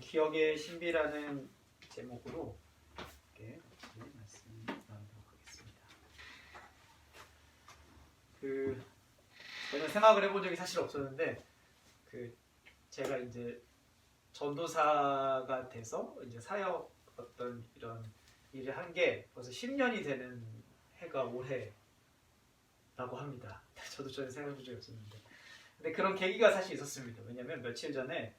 기억의 신비라는 제목으로 이렇게 말씀 나누도록 하겠습니다. 저는 생각을 해본 적이 사실 없었는데 제가 이제 전도사가 돼서 이제 사역 어떤 이런 일을 한 게 벌써 10년이 되는 해가 올해라고 합니다. 저도 전혀 생각해 본 적이 없었는데, 근데 그런 계기가 사실 있었습니다. 왜냐면 며칠 전에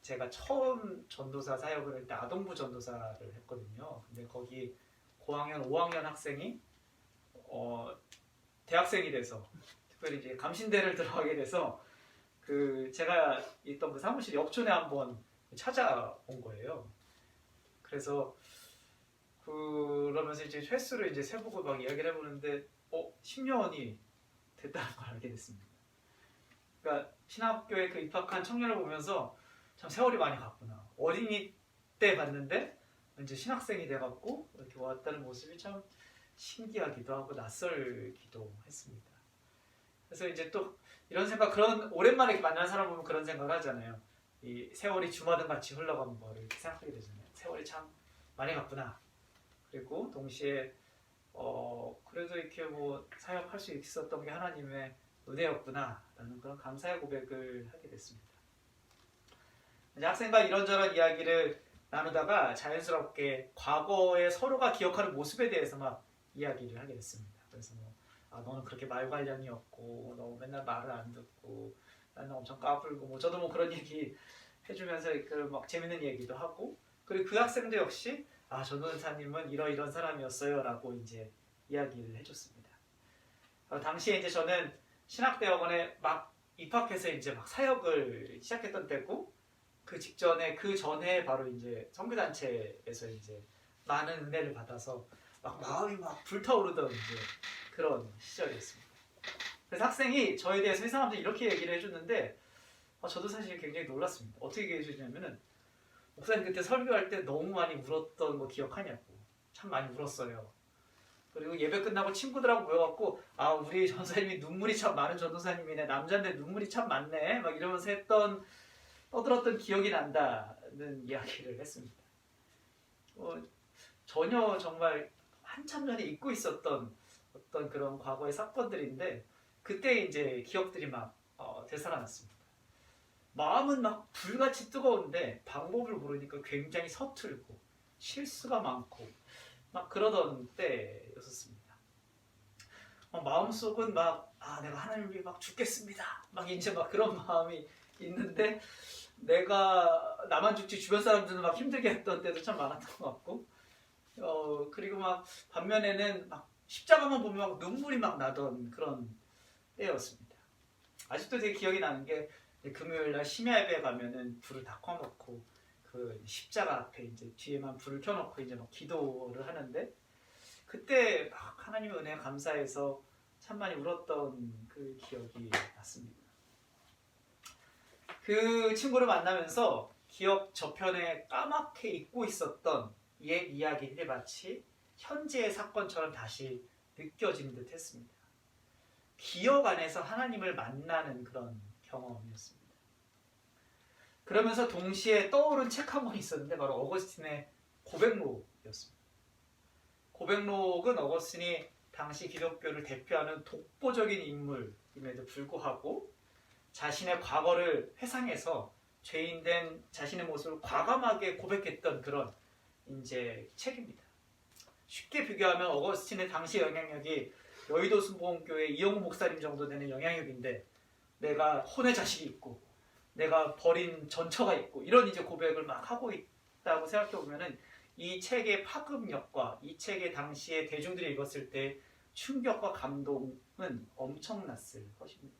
제가 처음 전도사 사역을 할 때 아동부 전도사를 했거든요. 근데 거기 고학년 5학년 학생이 대학생이 돼서 특별히 이제 감신대를 들어가게 돼서 제가 있던 그 사무실 옆촌에 한번 찾아온 거예요. 그래서 그러면서 이제 횟수를 이제 세보고 막 이야기를 해보는데 10년이 됐다는 걸 알게 됐습니다. 그러니까 신학교에 입학한 청년을 보면서 참 세월이 많이 갔구나. 어린이 때 봤는데 이제 신학생이 돼갖고 이렇게 왔다는 모습이 참 신기하기도 하고 낯설기도 했습니다. 그래서 이제 또 이런 생각, 그런 오랜만에 만난 사람 보면 그런 생각을 하잖아요. 이 세월이 주마등 같이 흘러간 거를 이렇게 생각하게 되잖아요. 세월이 참 많이 갔구나. 그리고 동시에 그래도 이렇게 뭐 사역할 수 있었던 게 하나님의 은혜였구나 라는 그런 감사의 고백을 하게 됐습니다. 이제 학생과 이런저런 이야기를 나누다가 자연스럽게 과거에 서로가 기억하는 모습에 대해서 막 이야기를 하게 됐습니다. 그래서 너는 그렇게 말괄량이었고, 너 맨날 말을 안 듣고, 나는 엄청 까불고, 저도 뭐 그런 얘기 해주면서 막 재밌는 얘기도 하고, 그리고 그 학생도 역시 전도사님은 이런 사람이었어요 라고 이제 이야기를 해줬습니다. 당시에 이제 저는 신학대학원에 막 입학해서 이제 막 사역을 시작했던 때고, 그 전에 바로 이제 선교단체에서 이제 많은 은혜를 받아서 막 마음이 막 불타오르던 이제 그런 시절이었습니다. 그래서 학생이 저에 대해서 이 사람들이 이렇게 얘기를 해줬는데 저도 사실 굉장히 놀랐습니다. 어떻게 얘기해 주냐면은, 목사님 그때 설교할 때 너무 많이 울었던 거 기억하냐고. 참 많이 울었어요. 그리고 예배 끝나고 친구들하고 모여갖고 우리 전도사님이 눈물이 참 많은 전도사님이네, 남자인데 눈물이 참 많네 막 이러면서 떠들었던 기억이 난다는 이야기를 했습니다. 전혀 정말 한참 전에 잊고 있었던 어떤 그런 과거의 사건들인데 그때 이제 기억들이 막 되살아났습니다. 마음은 막 불같이 뜨거운데 방법을 모르니까 굉장히 서툴고 실수가 많고 막 그러던 때였었습니다. 마음속은 막 내가 하나님을 위해 막 죽겠습니다 막 이제 막 그런 마음이 있는데, 내가 나만 죽지 주변 사람들은 막 힘들게 했던 때도 참 많았던 것 같고, 그리고 막 반면에는 막 십자가만 보면 막 눈물이 막 나던 그런 때였습니다. 아직도 되게 기억이 나는 게, 금요일날 심야 예배 가면은 불을 다 꺼놓고 그 십자가 앞에 이제 뒤에만 불을 켜놓고 이제 막 기도를 하는데, 그때 막 하나님의 은혜에 감사해서 참 많이 울었던 그 기억이 났습니다. 그 친구를 만나면서 기억 저편에 까맣게 잊고 있었던 옛 이야기들이 마치 현재의 사건처럼 다시 느껴지는 듯 했습니다. 기억 안에서 하나님을 만나는 그런 경험이었습니다. 그러면서 동시에 떠오른 책 한 권이 있었는데 바로 어거스틴의 고백록이었습니다. 고백록은 어거스틴이 당시 기독교를 대표하는 독보적인 인물임에도 불구하고 자신의 과거를 회상해서 죄인된 자신의 모습을 과감하게 고백했던 그런 이제 책입니다. 쉽게 비교하면 어거스틴의 당시 영향력이 여의도 순복음교회 이영우 목사님 정도 되는 영향력인데, 내가 혼의 자식이 있고 내가 버린 전처가 있고 이런 이제 고백을 막 하고 있다고 생각해 보면은 이 책의 파급력과 이 책의 당시에 대중들이 읽었을 때 충격과 감동은 엄청났을 것입니다.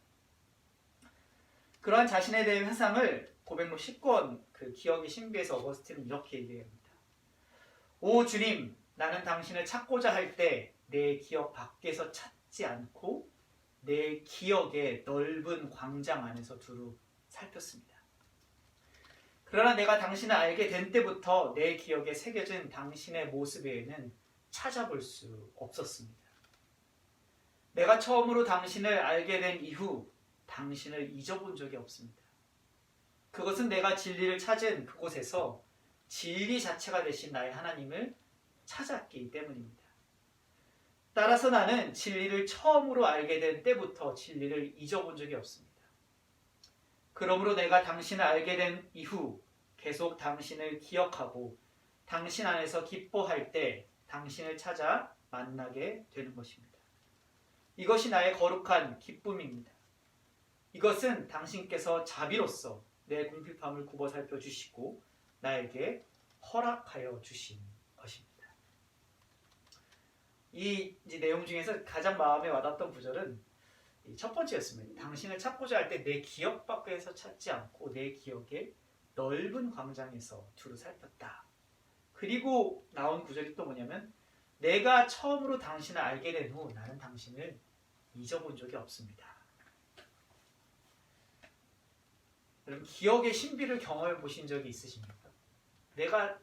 그러한 자신에 대한 회상을 고백록 10권 기억의 신비에서 어거스틴은 이렇게 얘기합니다. 오 주님, 나는 당신을 찾고자 할 때 내 기억 밖에서 찾지 않고 내 기억의 넓은 광장 안에서 두루 살폈습니다. 그러나 내가 당신을 알게 된 때부터 내 기억에 새겨진 당신의 모습 외에는 찾아볼 수 없었습니다. 내가 처음으로 당신을 알게 된 이후 당신을 잊어본 적이 없습니다. 그것은 내가 진리를 찾은 그곳에서 진리 자체가 되신 나의 하나님을 찾았기 때문입니다. 따라서 나는 진리를 처음으로 알게 된 때부터 진리를 잊어본 적이 없습니다. 그러므로 내가 당신을 알게 된 이후 계속 당신을 기억하고 당신 안에서 기뻐할 때 당신을 찾아 만나게 되는 것입니다. 이것이 나의 거룩한 기쁨입니다. 이것은 당신께서 자비로서 내 궁핍함을 굽어 살펴주시고 나에게 허락하여 주신 것입니다. 이 내용 중에서 가장 마음에 와닿던 구절은 첫 번째였습니다. 당신을 찾고자 할 때 내 기억 밖에서 찾지 않고 내 기억의 넓은 광장에서 두루 살폈다. 그리고 나온 구절이 또 뭐냐면 내가 처음으로 당신을 알게 된 후 나는 당신을 잊어본 적이 없습니다. 여러분 기억의 신비를 경험해 보신 적이 있으십니까? 내가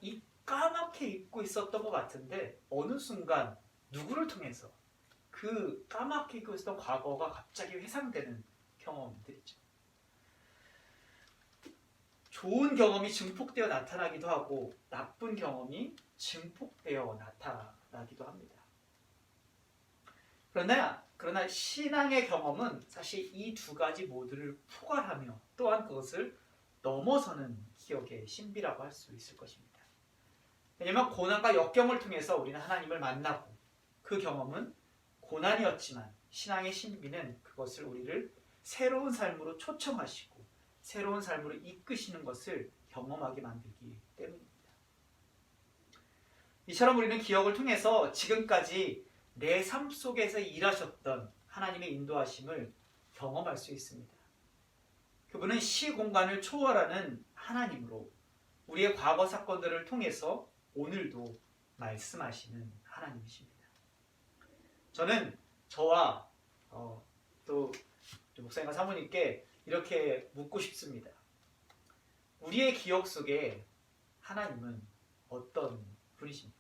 까맣게 잊고 있었던 것 같은데 어느 순간 누구를 통해서 그 까맣게 잊고 있었던 과거가 갑자기 회상되는 경험들이죠. 좋은 경험이 증폭되어 나타나기도 하고 나쁜 경험이 증폭되어 나타나기도 합니다. 그러나 신앙의 경험은 사실 이 두 가지 모두를 포괄하며 또한 그것을 넘어서는 기억의 신비라고 할 수 있을 것입니다. 왜냐하면 고난과 역경을 통해서 우리는 하나님을 만나고 그 경험은 고난이었지만 신앙의 신비는 그것을 우리를 새로운 삶으로 초청하시고 새로운 삶으로 이끄시는 것을 경험하게 만들기 때문입니다. 이처럼 우리는 기억을 통해서 지금까지 내 삶 속에서 일하셨던 하나님의 인도하심을 경험할 수 있습니다. 그분은 시공간을 초월하는 하나님으로 우리의 과거 사건들을 통해서 오늘도 말씀하시는 하나님이십니다. 저는 저와 또 목사님과 사모님께 이렇게 묻고 싶습니다. 우리의 기억 속에 하나님은 어떤 분이십니까?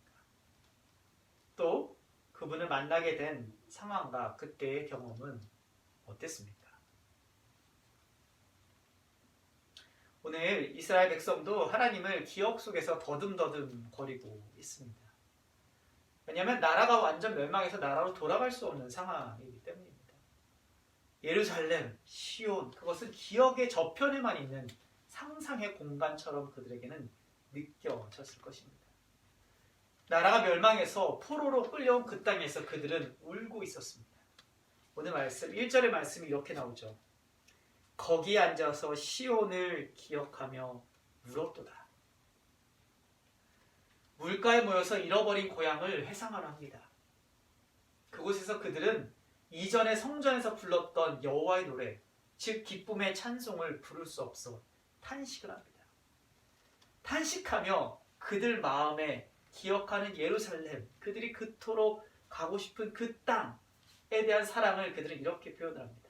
또 그분을 만나게 된 상황과 그때의 경험은 어땠습니까? 오늘 이스라엘 백성도 하나님을 기억 속에서 더듬더듬 거리고 있습니다. 왜냐하면 나라가 완전 멸망해서 나라로 돌아갈 수 없는 상황이기 때문입니다. 예루살렘, 시온, 그것은 기억의 저편에만 있는 상상의 공간처럼 그들에게는 느껴졌을 것입니다. 나라가 멸망해서 포로로 끌려온 그 땅에서 그들은 울고 있었습니다. 오늘 말씀 1절의 말씀이 이렇게 나오죠. 거기에 앉아서 시온을 기억하며 울었도다. 물가에 모여서 잃어버린 고향을 회상하려 합니다. 그곳에서 그들은 이전에 성전에서 불렀던 여호와의 노래, 즉 기쁨의 찬송을 부를 수 없어 탄식을 합니다. 탄식하며 그들 마음에 기억하는 예루살렘, 그들이 그토록 가고 싶은 그 땅에 대한 사랑을 그들은 이렇게 표현을 합니다.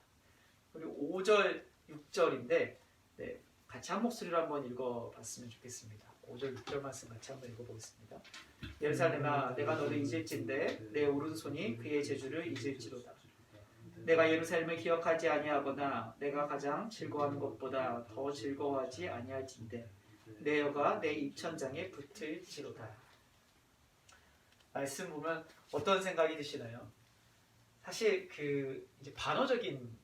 우리 5절, 6절인데 같이 한 목소리로 한번 읽어봤으면 좋겠습니다. 5절, 6절 말씀 같이 한번 읽어보겠습니다. 예루살렘아, 내가 너를 잊을진대 내 오른손이 그의 재주를 잊을지로다. 내가 예루살렘을 기억하지 아니하거나 내가 가장 즐거워하는 것보다 더 즐거워하지 아니할진대 내 여가 내 입천장에 붙을지로다. 말씀 보면 어떤 생각이 드시나요? 사실 이제 반어적인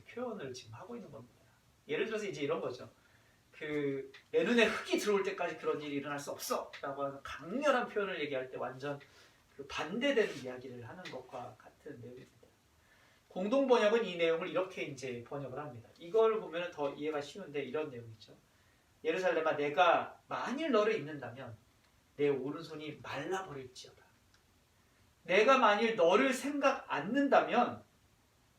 표현을 지금 하고 있는 겁니다. 예를 들어서 이제 이런 거죠. 내 눈에 흙이 들어올 때까지 그런 일이 일어날 수 없어! 라고 하는 강렬한 표현을 얘기할 때 완전 반대되는 이야기를 하는 것과 같은 내용입니다. 공동번역은 이 내용을 이렇게 이제 번역을 합니다. 이걸 보면 더 이해가 쉬운데 이런 내용이죠. 예루살렘아, 내가 만일 너를 잊는다면 내 오른손이 말라버릴지어다. 내가 만일 너를 생각 않는다면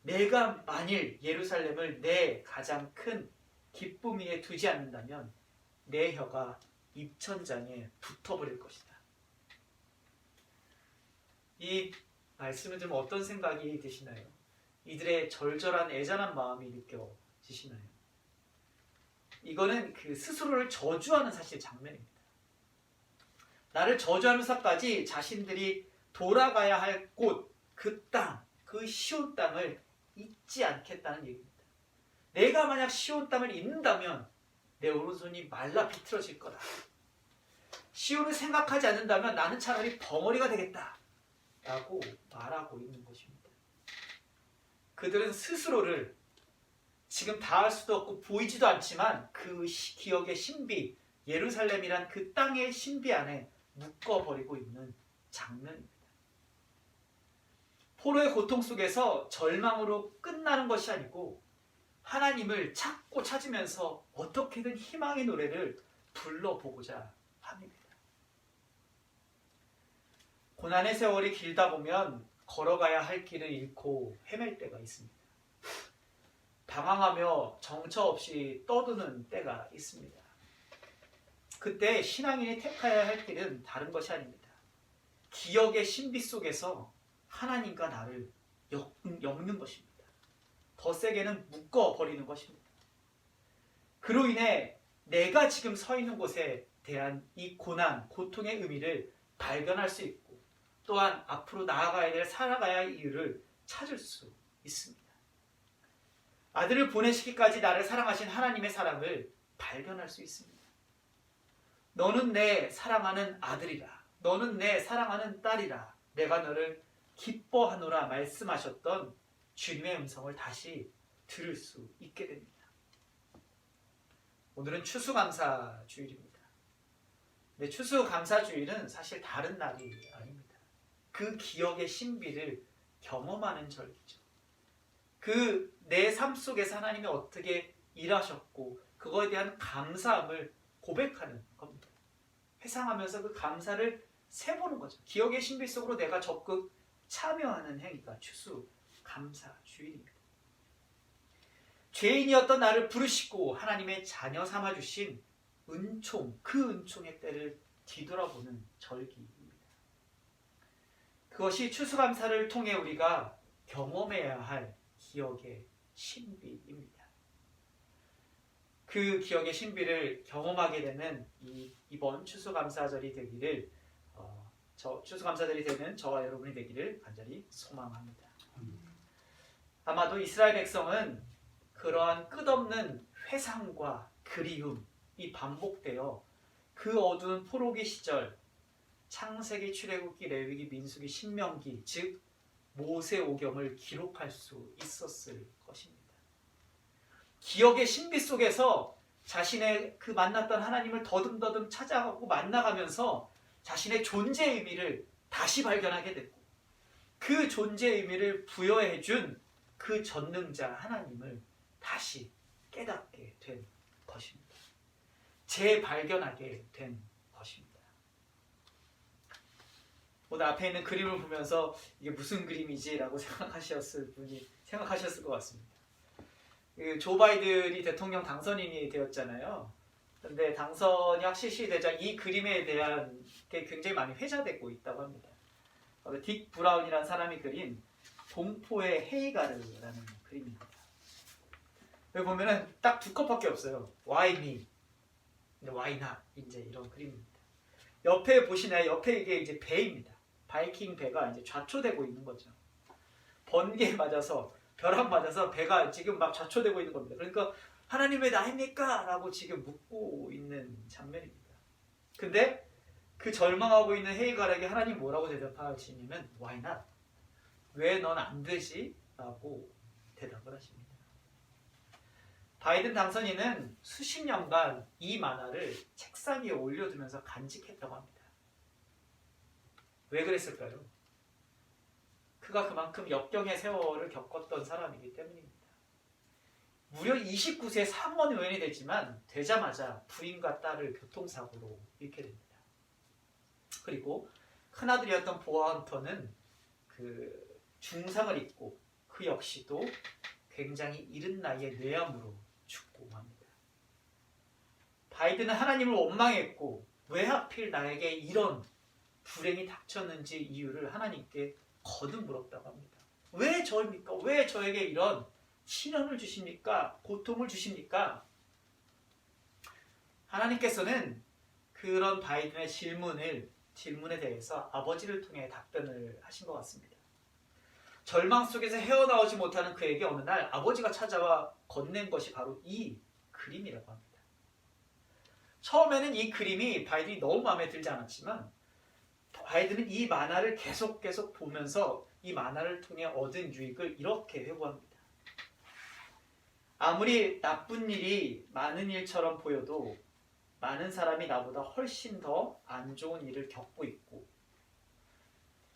내가 만일 예루살렘을 내 가장 큰 기쁨 위에 두지 않는다면 내 혀가 입천장에 붙어버릴 것이다. 이 말씀을 들으면 어떤 생각이 드시나요? 이들의 절절한 애잔한 마음이 느껴지시나요? 이거는 스스로를 저주하는 사실 장면입니다. 나를 저주하면서까지 자신들이 돌아가야 할 곳, 그 땅, 그 시온 땅을 잊지 않겠다는 얘기입니다. 내가 만약 시온 땅을 잊는다면 내 오른손이 말라 비틀어질 거다. 시온을 생각하지 않는다면 나는 차라리 벙어리가 되겠다 라고 말하고 있는 것입니다. 그들은 스스로를 지금 닿을 수도 없고 보이지도 않지만 그 기억의 신비, 예루살렘이란 그 땅의 신비 안에 묶어버리고 있는 장면입니다. 포로의 고통 속에서 절망으로 끝나는 것이 아니고 하나님을 찾고 찾으면서 어떻게든 희망의 노래를 불러보고자 합니다. 고난의 세월이 길다 보면 걸어가야 할 길을 잃고 헤맬 때가 있습니다. 방황하며 정처 없이 떠드는 때가 있습니다. 그때 신앙인이 택해야 할 길은 다른 것이 아닙니다. 기억의 신비 속에서 하나님과 나를 엮는 것입니다. 더 세게는 묶어버리는 것입니다. 그로 인해 내가 지금 서 있는 곳에 대한 이 고난, 고통의 의미를 발견할 수 있고 또한 앞으로 나아가야 될 살아가야 할 이유를 찾을 수 있습니다. 아들을 보내시기까지 나를 사랑하신 하나님의 사랑을 발견할 수 있습니다. 너는 내 사랑하는 아들이라. 너는 내 사랑하는 딸이라. 내가 너를 기뻐하노라 말씀하셨던 주님의 음성을 다시 들을 수 있게 됩니다. 오늘은 추수감사주일입니다. 근데 추수감사주일은 사실 다른 날이 아닙니다. 그 기억의 신비를 경험하는 절기죠. 그 내 삶 속에서 하나님이 어떻게 일하셨고 그거에 대한 감사함을 고백하는 겁니다. 회상하면서 그 감사를 세보는 거죠. 기억의 신비 속으로 내가 적극 참여하는 행위가 추수감사주일입니다. 죄인이었던 나를 부르시고 하나님의 자녀 삼아주신 은총, 그 은총의 때를 뒤돌아보는 절기입니다. 그것이 추수감사를 통해 우리가 경험해야 할 기억의 신비입니다. 그 기억의 신비를 경험하게 되는 이번 추수감사절이 되기를 추수감사절이 되는 저와 여러분이 되기를 간절히 소망합니다. 아마도 이스라엘 백성은 그러한 끝없는 회상과 그리움이 반복되어 그 어두운 포로기 시절 창세기, 출애굽기, 레위기, 민수기, 신명기 즉 모세오경을 기록할 수 있었을 것입니다. 기억의 신비 속에서 자신의 그 만났던 하나님을 더듬더듬 찾아가고 만나가면서 자신의 존재의 의미를 다시 발견하게 됐고 그 존재의 의미를 부여해 준 그 전능자 하나님을 다시 깨닫게 된 것입니다. 재발견하게 된 것입니다. 오늘 앞에 있는 그림을 보면서 이게 무슨 그림이지? 라고 생각하셨을 것 같습니다. 조 바이든이 대통령 당선인이 되었잖아요. 그런데 당선이 확실시 되자 이 그림에 대한 게 굉장히 많이 회자되고 있다고 합니다. 딕 브라운이라는 사람이 그린 동포의 헤이가르라는 그림입니다. 여기 보면은 딱 두 컷밖에 없어요. Why me? Why not? 이제 이런 그림입니다. 옆에 보시나요? 옆에 이게 이제 배입니다. 바이킹 배가 이제 좌초되고 있는 거죠. 번개에 맞아서 벼락 맞아서 배가 지금 막 좌초되고 있는 겁니다. 그러니까 하나님 왜 나입니까? 라고 지금 묻고 있는 장면입니다. 근데 그 절망하고 있는 헤이갈에게 하나님 뭐라고 대답하시냐면 Why not? 왜 넌 안 되지? 라고 대답을 하십니다. 바이든 당선인은 수십 년간 이 만화를 책상 위에 올려두면서 간직했다고 합니다. 왜 그랬을까요? 그가 그만큼 역경의 세월을 겪었던 사람이기 때문입니다. 무려 29세에 상원 의원이 되자마자 부인과 딸을 교통사고로 잃게 됩니다. 그리고 큰아들이었던 보아 헌터는 그 중상을 입고 그 역시도 굉장히 이른 나이에 뇌암으로 죽고 합니다. 바이든은 하나님을 원망했고 왜 하필 나에게 이런 불행이 닥쳤는지 이유를 하나님께 거듭 물었다고 합니다. 왜 저입니까? 왜 저에게 이런 시련을 주십니까? 고통을 주십니까? 하나님께서는 그런 바이든의 질문에 대해서 아버지를 통해 답변을 하신 것 같습니다. 절망 속에서 헤어나오지 못하는 그에게 어느 날 아버지가 찾아와 건넨 것이 바로 이 그림이라고 합니다. 처음에는 이 그림이 바이든이 너무 마음에 들지 않았지만 바이든은 이 만화를 계속 보면서 이 만화를 통해 얻은 유익을 이렇게 회고합니다. 아무리 나쁜 일이 많은 일처럼 보여도 많은 사람이 나보다 훨씬 더 안 좋은 일을 겪고 있고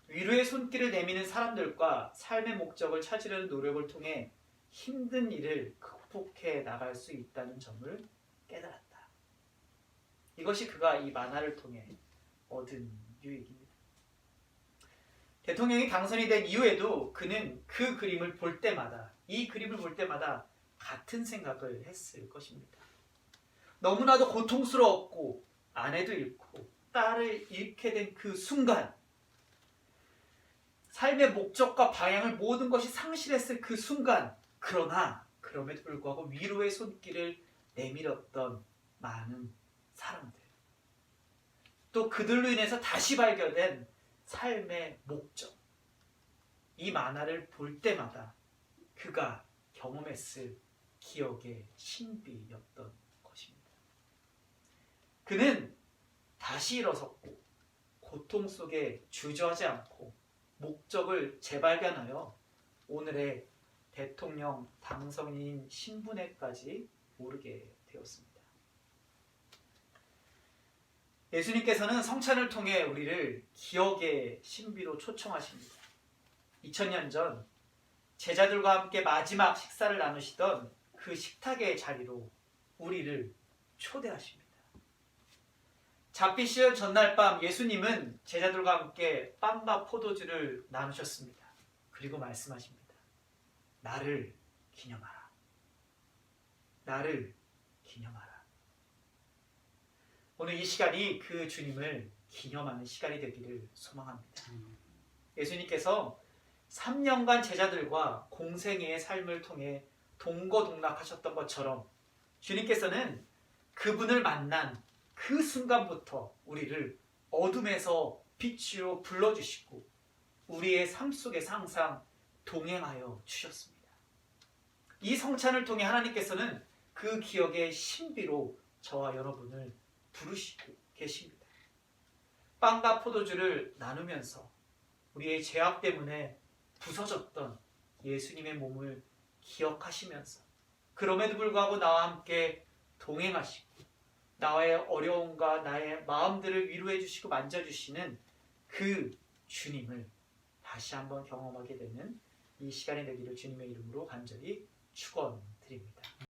위로의 손길을 내미는 사람들과 삶의 목적을 찾으려는 노력을 통해 힘든 일을 극복해 나갈 수 있다는 점을 깨달았다. 이것이 그가 이 만화를 통해 얻은 유익입니다. 대통령이 당선이 된 이후에도 그는 그 그림을 볼 때마다 이 그림을 볼 때마다 같은 생각을 했을 것입니다. 너무나도 고통스러웠고 아내도 잃고 딸을 잃게 된 그 순간 삶의 목적과 방향을 모든 것이 상실했을 그 순간 그러나 그럼에도 불구하고 위로의 손길을 내밀었던 많은 사람들 또 그들로 인해서 다시 발견된 삶의 목적 이 만화를 볼 때마다 그가 경험했을 기억의 신비였던 것입니다. 그는 다시 일어섰고 고통 속에 주저하지 않고 목적을 재발견하여 오늘의 대통령 당선인 신분에까지 오르게 되었습니다. 예수님께서는 성찬을 통해 우리를 기억의 신비로 초청하십니다. 2000년 전 제자들과 함께 마지막 식사를 나누시던 그 식탁의 자리로 우리를 초대하십니다. 잡기 시절 전날 밤 예수님은 제자들과 함께 빵과 포도주를 나누셨습니다. 그리고 말씀하십니다. 나를 기념하라. 나를 기념하라. 오늘 이 시간이 그 주님을 기념하는 시간이 되기를 소망합니다. 예수님께서 3년간 제자들과 공생애의 삶을 통해 동거동락하셨던 것처럼 주님께서는 그분을 만난 그 순간부터 우리를 어둠에서 빛으로 불러주시고 우리의 삶 속에서 항상 동행하여 주셨습니다. 이 성찬을 통해 하나님께서는 그 기억의 신비로 저와 여러분을 부르시고 계십니다. 빵과 포도주를 나누면서 우리의 죄악 때문에 부서졌던 예수님의 몸을 기억하시면서 그럼에도 불구하고 나와 함께 동행하시고 나의 어려움과 나의 마음들을 위로해 주시고 만져주시는 그 주님을 다시 한번 경험하게 되는 이 시간이 되기를 주님의 이름으로 간절히 축원드립니다.